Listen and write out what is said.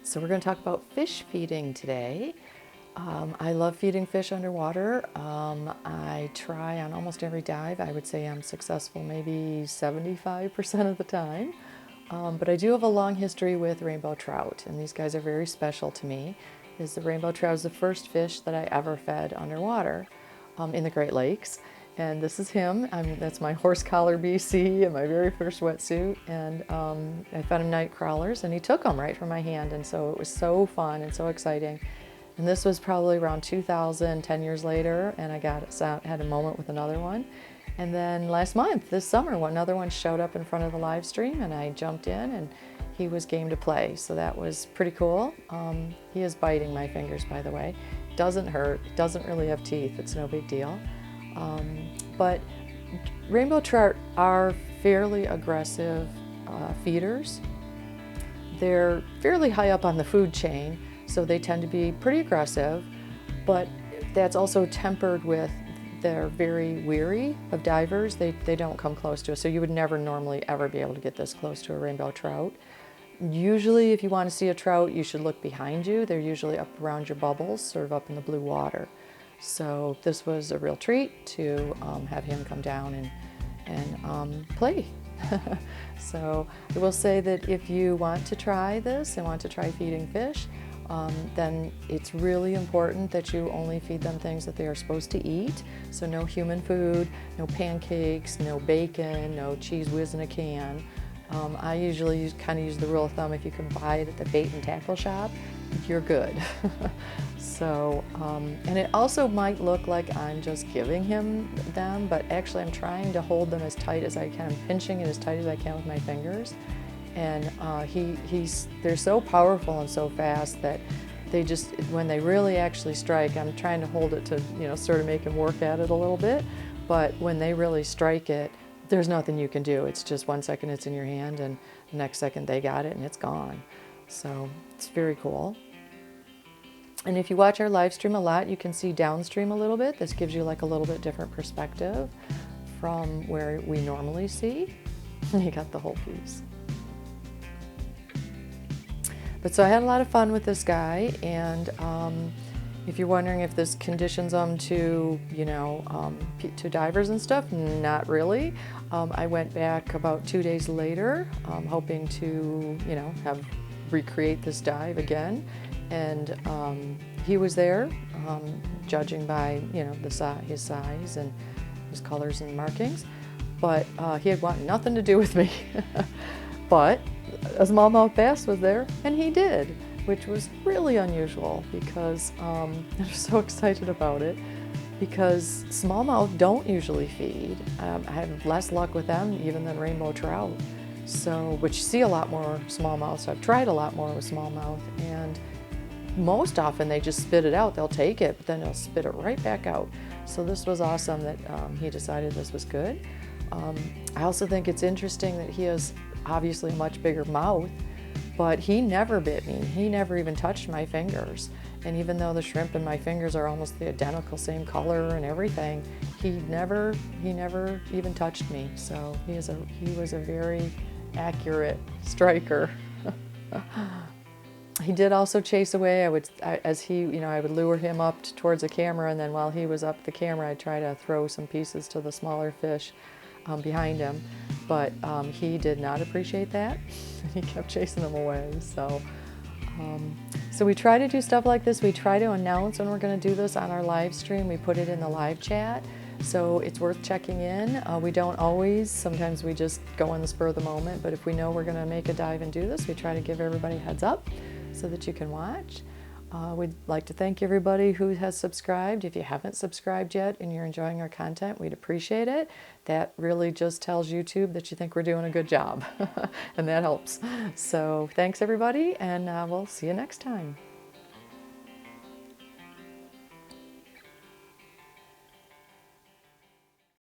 So we're going to talk about fish feeding today. I love feeding fish underwater. I try on almost every dive. I would say I'm successful maybe 75% of the time. But I do have a long history with rainbow trout, and these guys are very special to me. The rainbow trout is the first fish that I ever fed underwater in the Great Lakes. And this is him. That's my horse collar BC and my very first wetsuit. And I fed him night crawlers, and he took them right from my hand. And so it was so fun and so exciting. And this was probably around 2000, 10 years later, and I had a moment with another one. And then last month, this summer, another one showed up in front of the live stream, and I jumped in, and he was game to play. So that was pretty cool. He is biting my fingers, by the way. Doesn't hurt, doesn't really have teeth, it's no big deal. But rainbow trout are fairly aggressive feeders. They're fairly high up on the food chain, so they tend to be pretty aggressive, but that's also tempered with they're very weary of divers. They don't come close to us, so you would never normally ever be able to get this close to a rainbow trout. Usually, if you want to see a trout, you should look behind you. They're usually up around your bubbles, sort of up in the blue water. So this was a real treat to have him come down and play. So I will say that if you want to try this and want to try feeding fish, then it's really important that you only feed them things that they are supposed to eat. So no human food, no pancakes, no bacon, no cheese whiz in a can. I usually kind of use the rule of thumb, if you can buy it at the bait and tackle shop, you're good. So, and it also might look like I'm just giving him them, but actually I'm trying to hold them as tight as I can. I'm pinching it as tight as I can with my fingers. And they're so powerful and so fast that they just, when they really actually strike, I'm trying to hold it to, sort of make him work at it a little bit. But when they really strike it, there's nothing you can do. It's just 1 second it's in your hand, and the next second they got it and it's gone. So it's very cool. And if you watch our live stream a lot, you can see downstream a little bit. This gives you like a little bit different perspective from where we normally see. You got the whole piece. But so I had a lot of fun with this guy, and if you're wondering if this conditions them to, to divers and stuff, not really. I went back about 2 days later, hoping to, recreate this dive again, and he was there, judging by, his size and his colors and markings, but he had wanted nothing to do with me. But a smallmouth bass was there, and he did, which was really unusual because I was so excited about it, because smallmouth don't usually feed. I have less luck with them even than rainbow trout, which see a lot more smallmouth, so I've tried a lot more with smallmouth, and most often they just spit it out. They'll take it, but then they'll spit it right back out. So this was awesome that he decided this was good. I also think it's interesting that he has obviously a much bigger mouth, but he never bit me. He never even touched my fingers. And even though the shrimp and my fingers are almost the identical same color and everything, he never even touched me. So he was a very accurate striker. He did also chase away. I would lure him up towards the camera, and then while he was up the camera, I'd try to throw some pieces to the smaller fish behind him. But he did not appreciate that. He kept chasing them away. So we try to do stuff like this. We try to announce when we're going to do this on our live stream. We put it in the live chat, so it's worth checking in. We don't always. Sometimes we just go on the spur of the moment, but if we know we're going to make a dive and do this, we try to give everybody a heads up so that you can watch. We'd like to thank everybody who has subscribed. If you haven't subscribed yet and you're enjoying our content, we'd appreciate it. That really just tells YouTube that you think we're doing a good job, and that helps. So thanks everybody, and we'll see you next time.